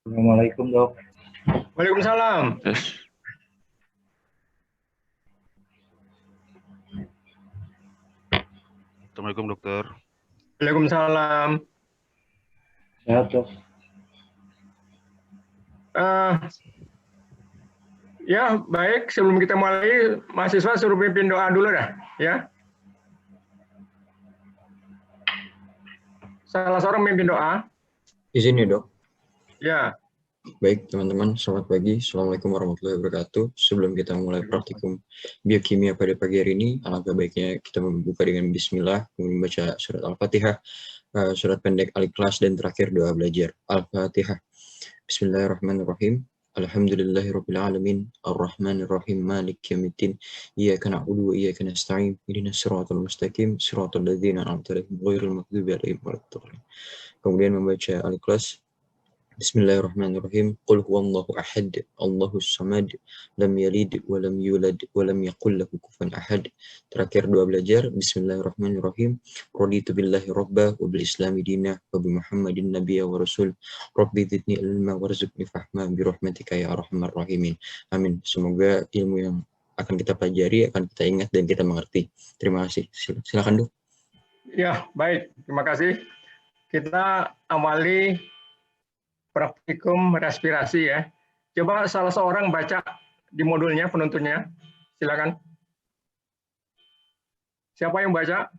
Assalamualaikum dok. Waalaikumsalam. Yes. Assalamualaikum dokter. Waalaikumsalam. Sehat dok. Ya, baik. Sebelum kita mulai, mahasiswa suruh pimpin doa dulu dah, ya. Salah seorang pimpin doa. Izin ya dok. Ya. Baik teman-teman, selamat pagi. Assalamualaikum warahmatullahi wabarakatuh. Sebelum kita mulai praktikum biokimia pada pagi hari ini, alangkah baiknya kita membuka dengan Bismillah, kemudian membaca surat Al-Fatihah, surat pendek Al-Ikhlas, dan terakhir doa belajar. Al-Fatihah. Bismillahirrahmanirrahim. Alhamdulillahirabbil alamin, arrahmanirrahim, maliki yaumiddin, iyyaka na'budu wa iyyaka nasta'in, ihdinas siratal mustaqim, siratal ladzina an'amta 'alaihim ghairil maghdubi 'alaihim waladdallin. Kemudian membaca Al-Ikhlas. Bismillahirrahmanirrahim. Qul huwallahu ahad, Allahus samad, lam yalid wa lam yulad wa lam yakul lahu kufuwan ahad. Terakhir doa belajar. Bismillahirrahmanirrahim. Raditu billahi rabba wa bil islami dinah wa bi Muhammadin nabiyya wa rasul. Rabbi zidni ilma warzuqni fahma bi rahmatika ya arhamar rahimin. Amin. Semoga ilmu yang akan kita pelajari akan kita ingat dan kita mengerti. Terima kasih. Silakan Dok. Ya, baik. Terima kasih. Kita awali praktikum respirasi ya. Coba salah seorang baca di modulnya penuntunnya. Silakan. Siapa yang baca?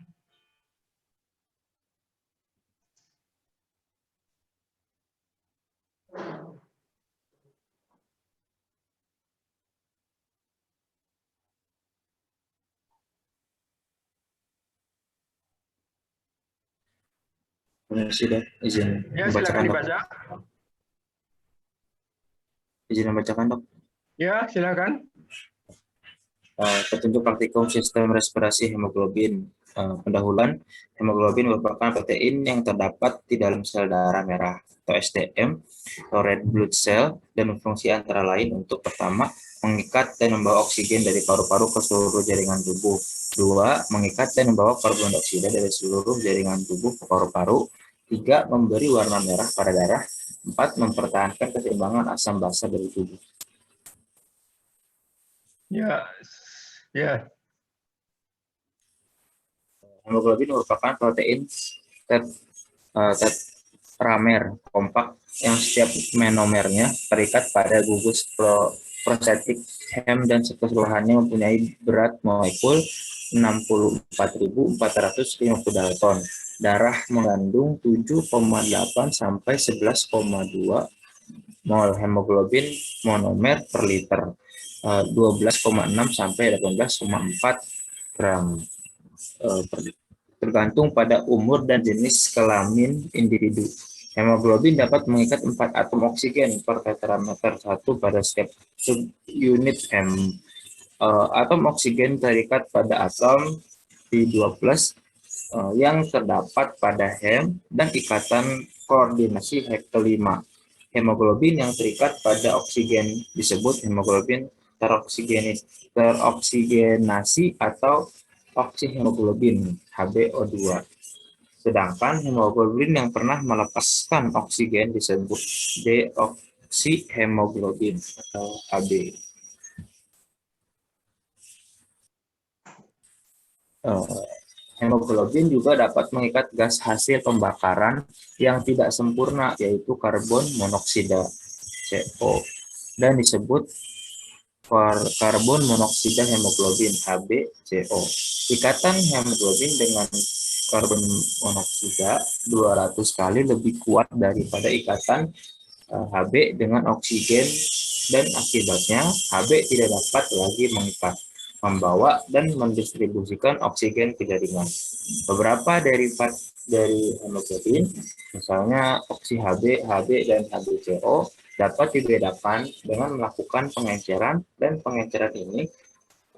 Sudah izin Ya, silakan membacakan Dok. dibaca. Izin membacakan Dok. Ya, silakan. Petunjuk praktikum sistem respirasi hemoglobin. Pendahuluan, hemoglobin merupakan protein yang terdapat di dalam sel darah merah atau SDM, atau red blood cell, dan berfungsi antara lain untuk pertama, mengikat dan membawa oksigen dari paru-paru ke seluruh jaringan tubuh. Dua, mengikat dan membawa karbon dioksida dari seluruh jaringan tubuh ke paru-paru. Tiga, memberi warna merah pada darah. Empat, mempertahankan keseimbangan asam basa dari tubuh. Ya, ya. Hemoglobin merupakan protein tetramer kompak yang setiap monomernya terikat pada gugus prostetik hem dan keseluruhannya mempunyai berat molekul 64.450 dalton. Darah mengandung 7,8 sampai 11,2 mol hemoglobin monomer per liter, 12,6 sampai 18,4 gram tergantung pada umur dan jenis kelamin individu. Hemoglobin dapat mengikat 4 atom oksigen per tetrameter satu pada setiap subunit hem. Atom oksigen terikat pada atom P2+ yang terdapat pada hem dan ikatan koordinasi kelima. Hemoglobin yang terikat pada oksigen disebut hemoglobin teroksigenasi atau oksihemoglobin HbO2. Sedangkan hemoglobin yang pernah melepaskan oksigen disebut deoksihemoglobin atau Hb. Hemoglobin juga dapat mengikat gas hasil pembakaran yang tidak sempurna, yaitu karbon monoksida CO, dan disebut karbon monoksida hemoglobin HbCO. Ikatan hemoglobin dengan karbon monoksida 200 kali lebih kuat daripada ikatan Hb dengan oksigen, dan akibatnya Hb tidak dapat lagi mengikat, membawa, dan mendistribusikan oksigen ke jaringan. Beberapa derivat dari hemoglobin, misalnya oksi Hb, Hb, dan HbCO, dapat dibedakan dengan melakukan pengenceran, dan pengenceran ini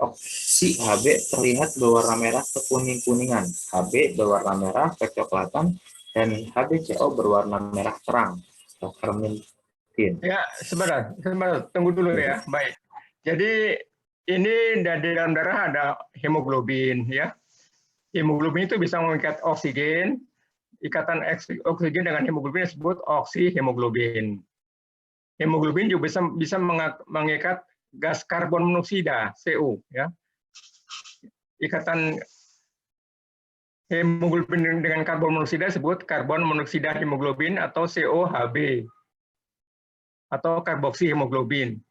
oksi Hb terlihat berwarna merah kekuning-kuningan, Hb berwarna merah kecoklatan, dan HbCO berwarna merah terang atau karmintin. Ya, sebentar, tunggu dulu ya. Baik. Jadi ini di dalam darah ada hemoglobin ya. Hemoglobin itu bisa mengikat oksigen. Ikatan oksigen dengan hemoglobin disebut oksihemoglobin. hemoglobin juga bisa mengikat gas karbon monoksida (CO). Ya. Ikatan hemoglobin dengan karbon monoksida disebut karbon monoksida hemoglobin atau COHB atau karboksi hemoglobin.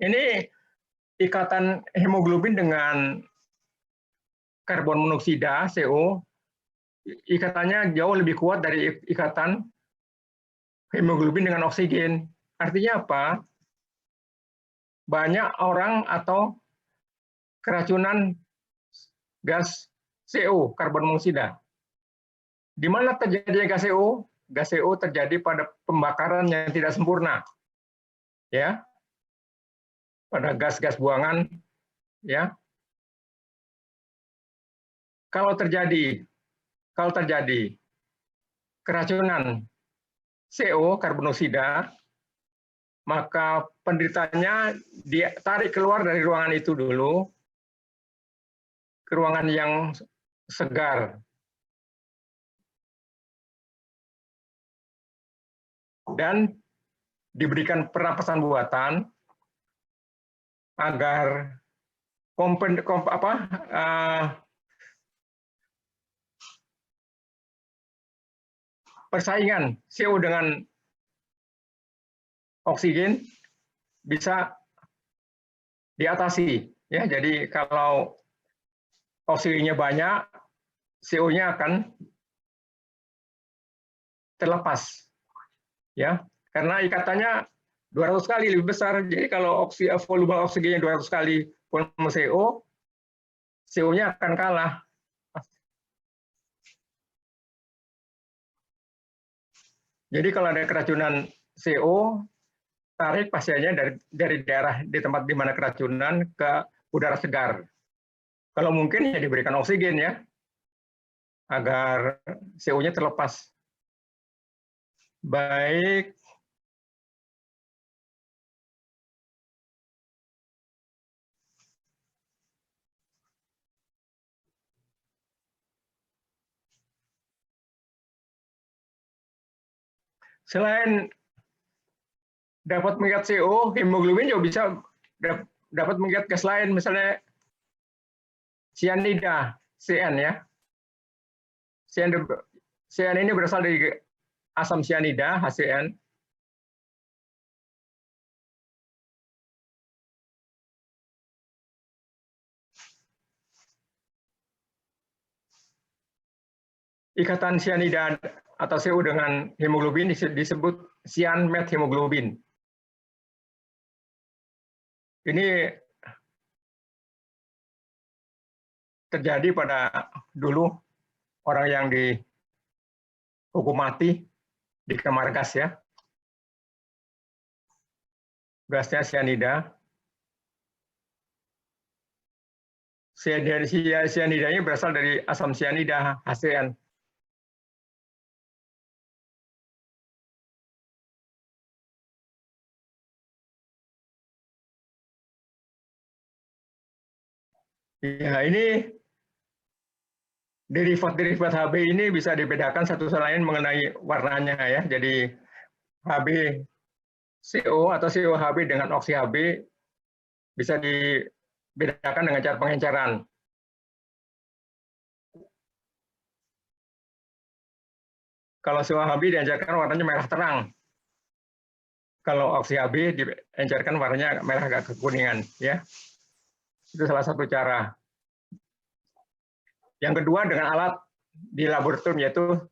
Ini ikatan hemoglobin dengan karbon monoksida CO, ikatannya jauh lebih kuat dari ikatan hemoglobin dengan oksigen. Artinya apa? Banyak orang atau keracunan gas CO, karbon monoksida. Di mana terjadi gas CO? Gas CO terjadi pada pembakaran yang tidak sempurna. Ya. Pada gas-gas buangan, ya. Kalau terjadi keracunan CO, karbon monoksida, maka penderitanya ditarik keluar dari ruangan itu dulu ke ruangan yang segar. Dan diberikan pernapasan buatan agar persaingan CO dengan oksigen bisa diatasi. Ya, jadi kalau oksigennya banyak, CO-nya akan terlepas. Ya, karena ikatannya 200 kali lebih besar. Jadi kalau volume oksigennya 200 kali volume CO, CO-nya akan kalah. Jadi kalau ada keracunan CO, tarik pasiennya dari daerah di tempat di mana keracunan ke udara segar. Kalau mungkin ya diberikan oksigen ya, agar CO-nya terlepas. Baik. Selain dapat mengikat CO, hemoglobin juga bisa dapat mengikat gas lain, misalnya cyanida, CN ya. CN ini berasal dari asam cyanida, HCN. Ikatan cyanida atau CO dengan hemoglobin disebut cyan-methemoglobin. Ini terjadi pada dulu orang yang dihukum mati di kamar gas ya. Gasnya cyanida. Cyanidanya berasal dari asam cyanida, HCN. Ya, ini derivat-derivat HB ini bisa dibedakan satu sama lain mengenai warnanya ya. Jadi HB CO atau COHB dengan oksi HB bisa dibedakan dengan cara pengenceran. Kalau COHB diencerkan warnanya merah terang. Kalau oksi HB diencerkan warnanya merah agak kekuningan ya. Itu salah satu cara. Yang kedua dengan alat di laboratorium yaitu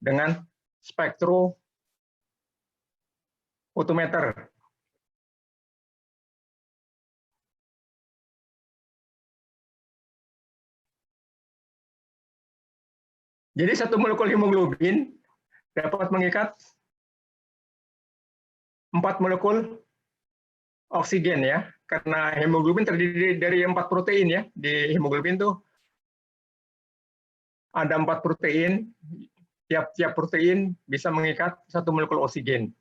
dengan spektrofotometer. Jadi satu molekul hemoglobin dapat mengikat 4 molekul oksigen ya. Karena hemoglobin terdiri dari 4 protein ya. Di hemoglobin tuh ada 4 protein, tiap protein bisa mengikat 1 molekul oksigen.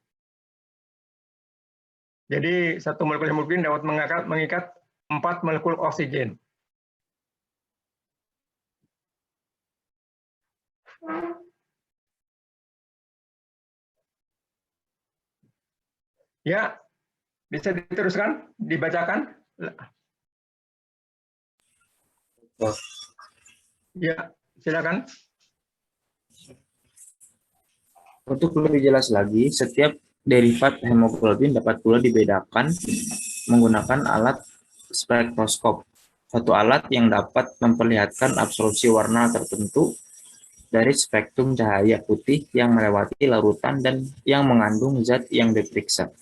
Jadi 1 molekul hemoglobin dapat mengikat 4 molekul oksigen. Ya, bisa diteruskan, dibacakan. Ya, silakan. Untuk lebih jelas lagi, setiap derivat hemoglobin dapat pula dibedakan menggunakan alat spektroskop, suatu alat yang dapat memperlihatkan absorpsi warna tertentu dari spektrum cahaya putih yang melewati larutan dan yang mengandung zat yang diperiksa.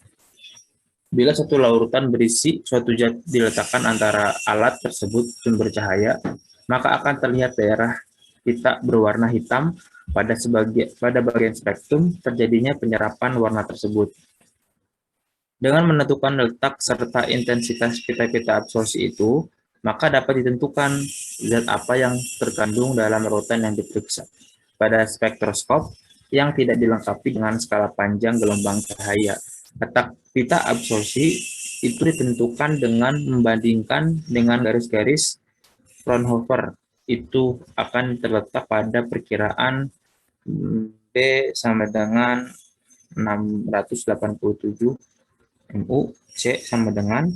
Bila satu larutan berisi suatu zat diletakkan antara alat tersebut sumber cahaya, maka akan terlihat daerah pita berwarna hitam pada bagian spektrum terjadinya penyerapan warna tersebut. Dengan menentukan letak serta intensitas pita-pita absorpsi itu, maka dapat ditentukan zat apa yang terkandung dalam larutan yang diperiksa. Pada spektroskop yang tidak dilengkapi dengan skala panjang gelombang cahaya, letak pita absorpsi itu ditentukan dengan membandingkan dengan garis-garis Fraunhofer. Itu akan terletak pada perkiraan B sama dengan 687 MU, C sama dengan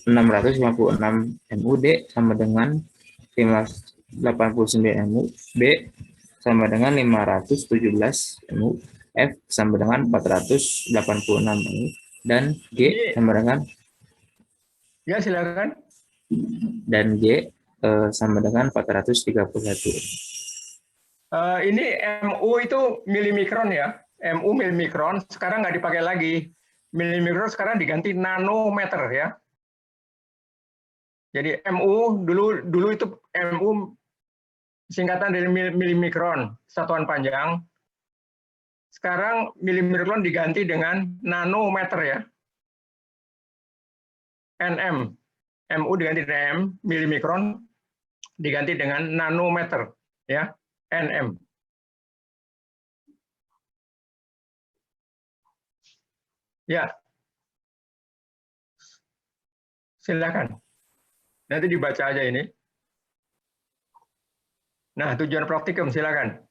656 MU, D sama dengan 589 MU, B sama dengan 517 MU, F sama dengan 486 MU, dan G sama dengan Ya, silakan. G sama dengan 431. Ini MU itu milimikron ya. MU milimikron sekarang nggak dipakai lagi. Milimikron sekarang diganti nanometer ya. Jadi MU dulu itu MU singkatan dari milimikron, satuan panjang. Sekarang milimikron diganti dengan nanometer ya. NM. MU diganti dengan M, milimikron diganti dengan nanometer ya. NM. Ya. Silakan. Nanti dibaca aja ini. Nah, tujuan praktikum silakan.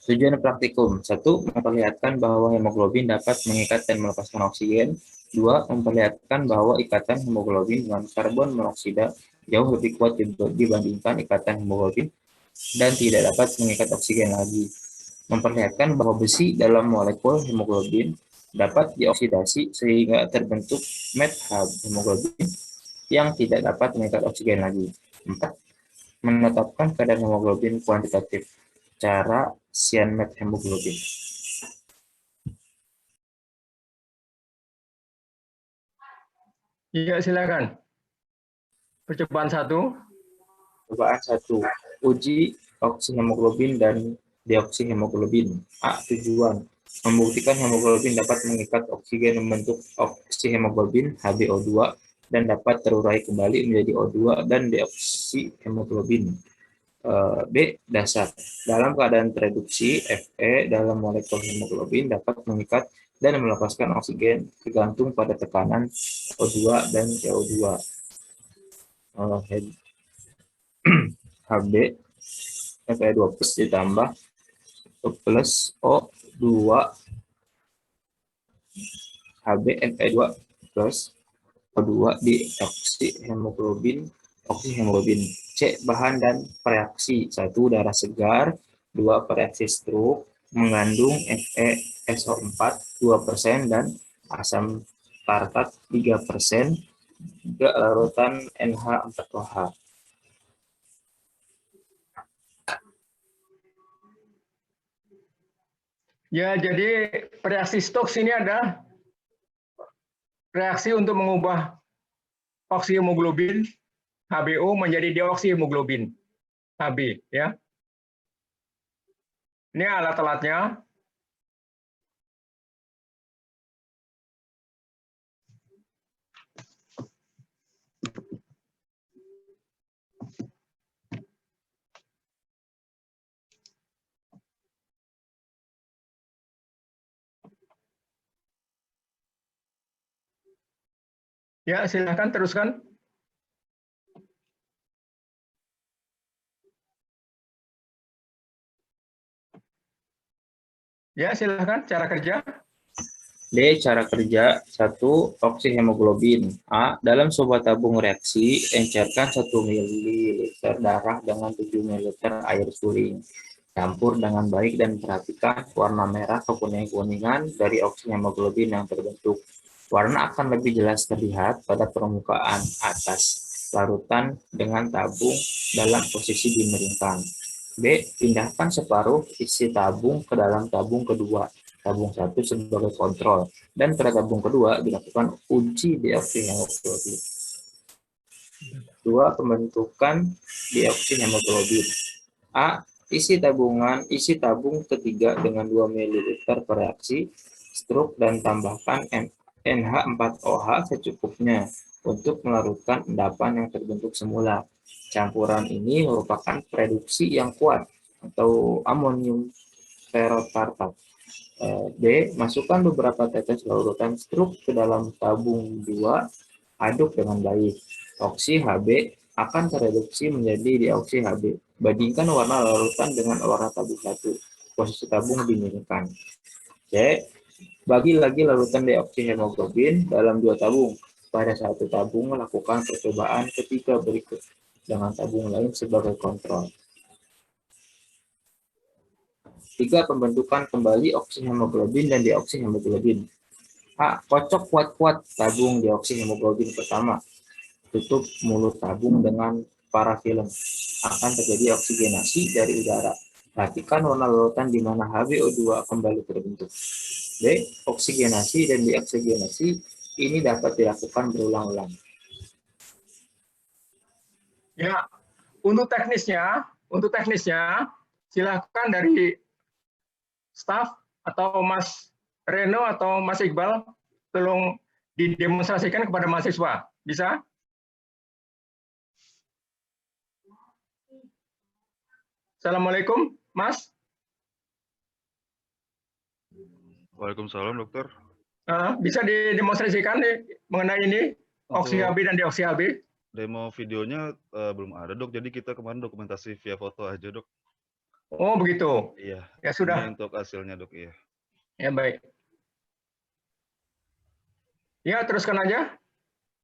Tujuan praktikum. 1. Memperlihatkan bahwa hemoglobin dapat mengikat dan melepaskan oksigen. 2. Memperlihatkan bahwa ikatan hemoglobin dengan karbon monoksida jauh lebih kuat dibandingkan ikatan hemoglobin dan tidak dapat mengikat oksigen lagi. Memperlihatkan bahwa besi dalam molekul hemoglobin dapat dioksidasi sehingga terbentuk hemoglobin yang tidak dapat mengikat oksigen lagi. 4. Menetapkan kadar hemoglobin kuantitatif. Cara cyan hemoglobin. Iya, silakan. Percobaan 1. Percobaan 1. Uji oksihemoglobin dan deoksihemoglobin. A. Tujuan. Membuktikan hemoglobin dapat mengikat oksigen membentuk oksihemoglobin HbO2 dan dapat terurai kembali menjadi O2 dan deoksihemoglobin. B. Dasar. Dalam keadaan tereduksi, Fe dalam molekul hemoglobin dapat mengikat dan melepaskan oksigen tergantung pada tekanan O2 dan CO2. Hb Fe2 plus ditambah plus O2 Hb Fe2 plus O2 di oksihemoglobin. C. Bahan dan reaksi. 1. Darah segar. 2. Reaksi struk mengandung FeSO4 2% dan asam tartat 3%. 3. Larutan NH4OH. Ya, jadi reaksi Stokes ini ada reaksi untuk mengubah oksihemoglobin HBO menjadi deoksihemoglobin Hb ya. Ini alat-alatnya. Ya, silakan teruskan. Ya, silakan cara kerja. D. Cara kerja. 1. Oksihemoglobin. A. Dalam sebuah tabung reaksi, encerkan 1 ml darah dengan 7 ml air suling. Campur dengan baik dan perhatikan warna merah kekuning-kuningan dari oksihemoglobin yang terbentuk. Warna akan lebih jelas terlihat pada permukaan atas larutan dengan tabung dalam posisi dimiringkan. B. Pindahkan separuh isi tabung ke dalam tabung kedua. Tabung 1 sebagai kontrol, dan pada tabung kedua dilakukan uji deoksihemoglobin. 2. Pembentukan deoksihemoglobin. A. Isi tabung ketiga dengan 2 ml per reaksi, struk dan tambahkan NH4OH secukupnya untuk melarutkan endapan yang terbentuk semula. Campuran ini merupakan reduksi yang kuat atau amonium perotartat. B. Masukkan beberapa tetes larutan struk ke dalam tabung 2, aduk dengan baik. Oksi Hb akan tereduksi menjadi deoksi Hb. Bandingkan warna larutan dengan warna tabung 1. Posisi tabung dimiringkan. C. Bagi lagi larutan deoksihemoglobin dalam 2 tabung. Pada satu tabung lakukan percobaan ketiga berikut dengan tabung lain sebagai kontrol. 3. Pembentukan kembali oksihemoglobin dan deoksihemoglobin. A. Kocok kuat-kuat tabung deoksihemoglobin pertama. Tutup mulut tabung dengan parafilm. Akan terjadi oksigenasi dari udara. Perhatikan warna larutan di mana HbO2 kembali terbentuk. B. Oksigenasi dan deoksigenasi ini dapat dilakukan berulang-ulang. Ya, untuk teknisnya silakan dari staf atau Mas Reno atau Mas Iqbal tolong didemonstrasikan kepada mahasiswa. Bisa? Assalamualaikum, Mas. Waalaikumsalam, dokter. Bisa didemonstrasikan mengenai ini, oksi Untuk HB dan deoksi HB? demo videonya belum ada, dok. Jadi kita kemarin dokumentasi via foto aja, dok. Oh, begitu. Iya. Ya sudah. Ini untuk hasilnya, dok. Iya. Ya, baik. Ya, teruskan aja.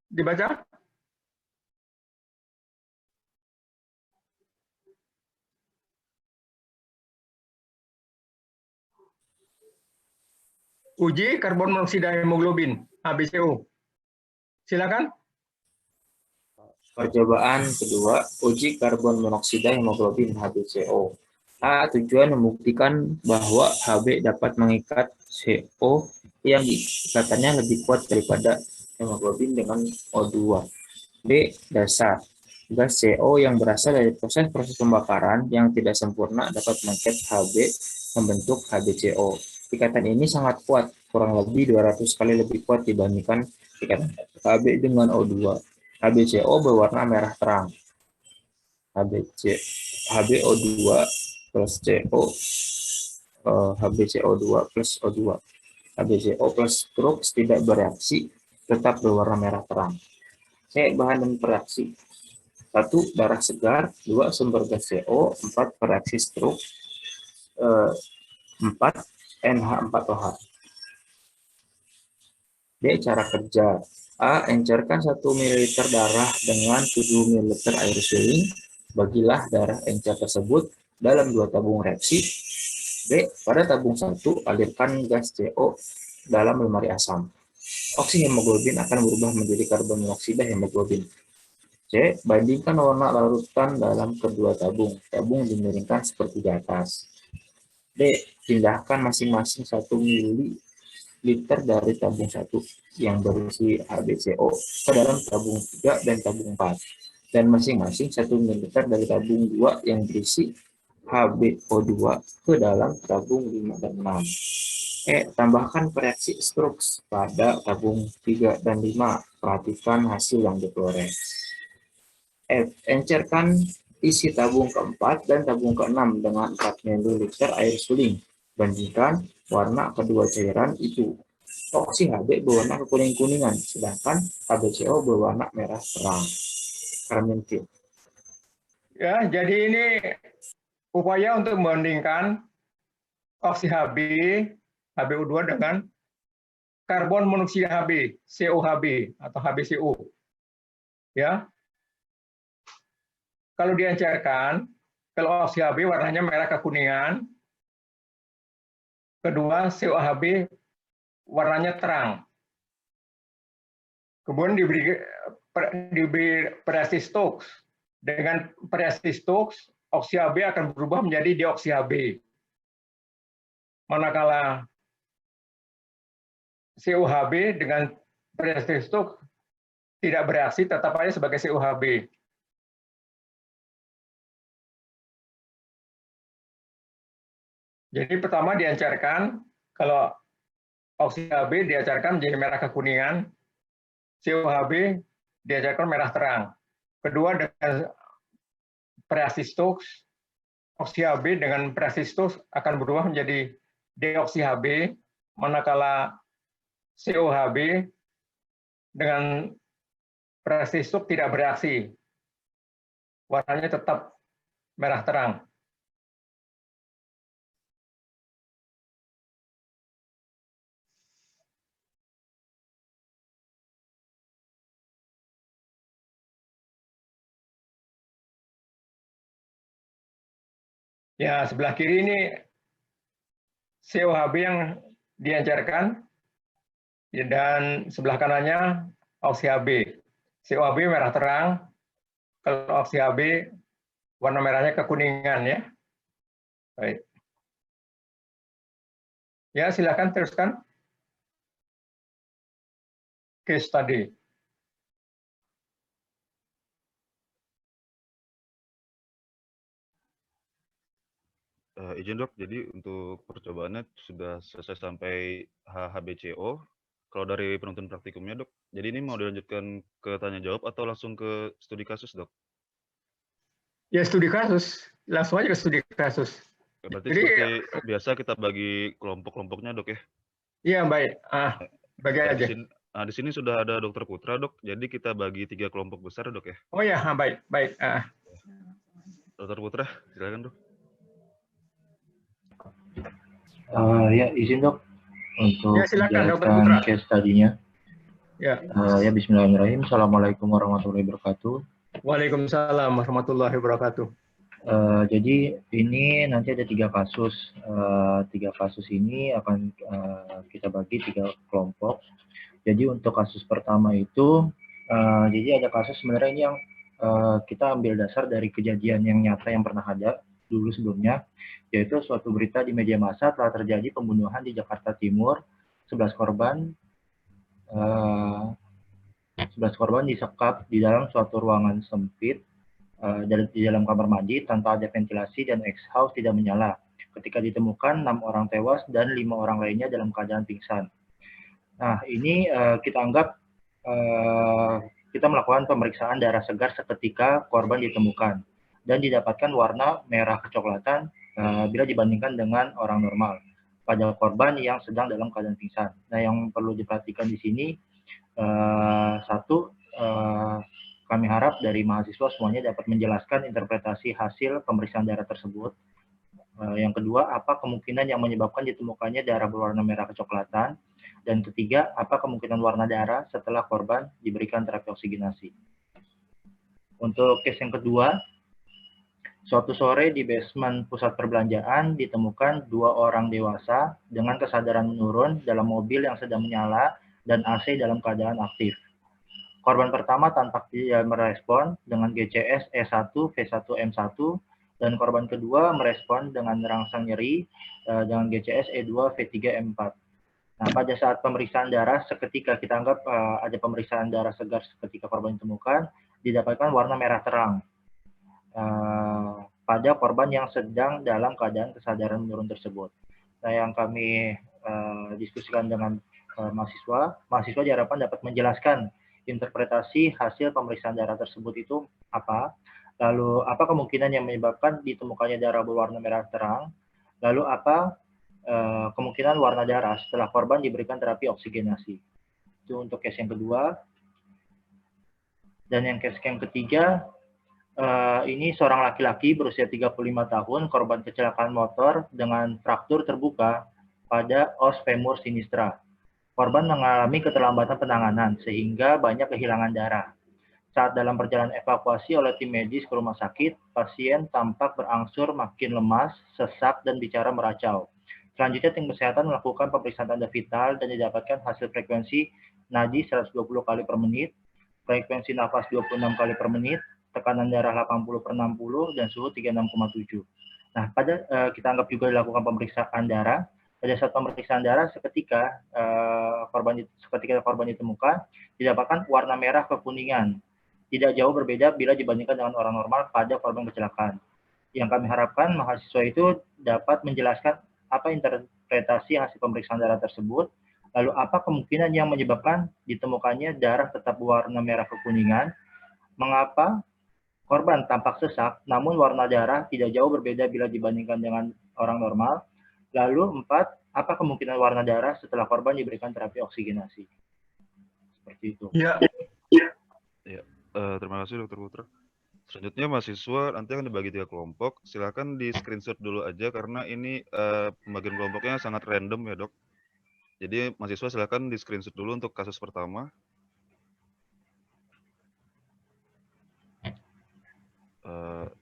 Dibaca. Uji karbon monoksida hemoglobin, HbCO. Silakan. Percobaan kedua, uji karbon monoksida hemoglobin HbCO. A. Tujuan membuktikan bahwa Hb dapat mengikat CO yang ikatannya lebih kuat daripada hemoglobin dengan O2. B. Dasar. Gas CO yang berasal dari proses-proses pembakaran yang tidak sempurna dapat mengikat Hb membentuk HbCO. Ikatan ini sangat kuat, kurang lebih 200 kali lebih kuat dibandingkan ikatan Hb dengan O2. HbCO berwarna merah terang. HbO2 plus CO, HbCO2 plus O2. HbCO plus struk tidak bereaksi, tetap berwarna merah terang. C. Bahan dan bereaksi. 1. Darah segar. 2. Sumber gas CO. 4. Bereaksi struk. 4. NH4OH. D. Cara kerja. A. Encerkan 1 ml darah dengan 7 ml air suling. Bagilah darah encer tersebut dalam 2 tabung reaksi. B. Pada tabung 1, alirkan gas CO dalam lemari asam. Oksihemoglobin akan berubah menjadi karbon monoksida hemoglobin. C. Bandingkan warna larutan dalam kedua tabung. Tabung dimiringkan seperti di atas. D. Pindahkan masing-masing 1 ml dari tabung 1 yang berisi HbCO ke dalam tabung 3 dan tabung 4. Dan masing-masing 1 ml dari tabung 2 yang berisi HbO2 ke dalam tabung 5 dan 6. E. Tambahkan reaksi struk pada tabung 3 dan 5. Perhatikan hasil yang diperoleh. F. Encerkan isi tabung keempat dan tabung keenam dengan 4 ml air suling. Bandingkan warna kedua cairan itu. Oksi Hb berwarna kekuning-kuningan, sedangkan HbCO berwarna merah terang. Fermented. Ya, jadi ini upaya untuk membandingkan oksi Hb, HbO2 dengan karbon monoksida Hb, COHb atau HbCO. Ya. Kalau diencerkan, kalau oksi Hb warnanya merah kekuningan, kedua COHb warnanya terang. Kemudian diberi variasi Stokes. Dengan variasi Stokes, oksi Hb akan berubah menjadi deoksi Hb. Manakala COHb dengan variasi Stokes tidak bereaksi, tetap aja sebagai COHb. Jadi pertama diencerkan, kalau oksi Hb diencerkan menjadi merah kekuningan, COHb diencerkan merah terang. Kedua dengan variasi Stokes, oksi Hb dengan variasi Stokes akan berubah menjadi deoksi Hb, manakala COHb dengan variasi Stokes tidak bereaksi. Warnanya tetap merah terang. Ya, sebelah kiri ini COHb yang diencerkan, dan sebelah kanannya oksi Hb. COHb merah terang, kalau oksi Hb warna merahnya kekuningan ya. Baik. Ya, silakan teruskan. Case study. Izin dok, jadi untuk percobaannya sudah selesai sampai HBCO. Kalau dari penonton praktikumnya dok, jadi ini mau dilanjutkan ke tanya jawab atau langsung ke studi kasus dok? Ya, studi kasus. Langsung aja ke studi kasus. Berarti Jadi, seperti biasa kita bagi kelompok-kelompoknya dok ya? iya, baik. Bagi Di aja. sini, di sini sudah ada dokter Putra dok, jadi kita bagi 3 kelompok besar dok ya? Oh ya, baik, baik. Dokter Putra, silakan dok. Ya, izin dok untuk Ya, silakan, Dokter menjelaskan Putra. case tadinya. Ya. Ya, Bismillahirrahmanirrahim. Assalamualaikum warahmatullahi wabarakatuh. Waalaikumsalam warahmatullahi wabarakatuh. Jadi ini nanti ada 3 kasus. 3 kasus ini akan kita bagi 3 kelompok. Jadi untuk kasus pertama itu, jadi ada kasus sebenarnya ini yang kita ambil dasar dari kejadian yang nyata yang pernah ada dulu sebelumnya, yaitu suatu berita di media massa telah terjadi pembunuhan di Jakarta Timur, 11 korban disekap di dalam suatu ruangan sempit di dalam kamar mandi tanpa ada ventilasi dan exhaust tidak menyala. Ketika ditemukan 6 orang tewas dan 5 orang lainnya dalam keadaan pingsan. Nah, ini kita anggap kita melakukan pemeriksaan darah segar seketika korban ditemukan dan didapatkan warna merah kecoklatan bila dibandingkan dengan orang normal pada korban yang sedang dalam keadaan pingsan. Nah, yang perlu diperhatikan di sini satu, kami harap dari mahasiswa semuanya dapat menjelaskan interpretasi hasil pemeriksaan darah tersebut. Yang kedua, apa kemungkinan yang menyebabkan ditemukannya darah berwarna merah kecoklatan? Dan ketiga, apa kemungkinan warna darah setelah korban diberikan terapi oksigenasi? Untuk case yang kedua, suatu sore di basement pusat perbelanjaan ditemukan 2 orang dewasa dengan kesadaran menurun dalam mobil yang sedang menyala dan AC dalam keadaan aktif. Korban pertama tampak tidak merespon dengan GCS E1 V1M1 dan korban kedua merespon dengan rangsang nyeri dengan GCS E2 V3M4. Nah, pada saat pemeriksaan darah seketika kita anggap ada pemeriksaan darah segar seketika korban ditemukan, didapatkan warna merah terang pada korban yang sedang dalam keadaan kesadaran menurun tersebut. Nah, yang kami diskusikan dengan mahasiswa diharapkan dapat menjelaskan interpretasi hasil pemeriksaan darah tersebut itu apa, lalu apa kemungkinan yang menyebabkan ditemukannya darah berwarna merah terang, lalu apa kemungkinan warna darah setelah korban diberikan terapi oksigenasi. Itu untuk case yang kedua. Dan yang case yang ketiga, Ini seorang laki-laki berusia 35 tahun, korban kecelakaan motor dengan fraktur terbuka pada os femur sinistra. Korban mengalami keterlambatan penanganan sehingga banyak kehilangan darah. Saat dalam perjalanan evakuasi oleh tim medis ke rumah sakit, pasien tampak berangsur makin lemas, sesak, dan bicara meracau. Selanjutnya, tim kesehatan melakukan pemeriksaan tanda vital dan didapatkan hasil frekuensi nadi 120 kali per menit, frekuensi nafas 26 kali per menit, tekanan darah 80 per 60, dan suhu 36,7. Nah, kita anggap juga dilakukan pemeriksaan darah. Pada saat pemeriksaan darah, seketika korban ditemukan, didapatkan warna merah kekuningan. Tidak jauh berbeda bila dibandingkan dengan orang normal pada korban kecelakaan. Yang kami harapkan mahasiswa itu dapat menjelaskan apa interpretasi hasil pemeriksaan darah tersebut, lalu apa kemungkinan yang menyebabkan ditemukannya darah tetap warna merah kekuningan, mengapa korban tampak sesak, namun warna darah tidak jauh berbeda bila dibandingkan dengan orang normal, lalu 4, apa kemungkinan warna darah setelah korban diberikan terapi oksigenasi. Seperti itu. Ya, Terima kasih Dr. Putra. Selanjutnya mahasiswa nanti akan dibagi 3 kelompok. Silakan di screenshot dulu aja karena ini pembagian kelompoknya sangat random ya dok. Jadi mahasiswa silakan di screenshot dulu untuk kasus pertama.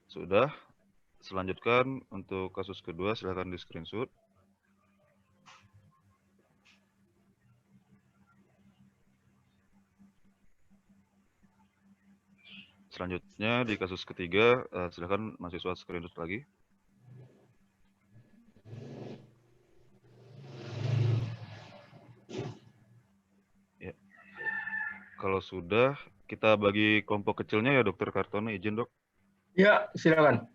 Sudah. Selanjutkan untuk kasus kedua silakan di screenshot. Selanjutnya di kasus ketiga, silakan mahasiswa screenshot lagi. Ya. Kalau sudah, kita bagi kelompok kecilnya ya Dokter Kartono, izin dok. ya, silakan.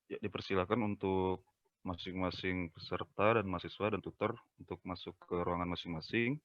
Ya, dipersilakan untuk masing-masing peserta dan mahasiswa dan tutor untuk masuk ke ruangan masing-masing.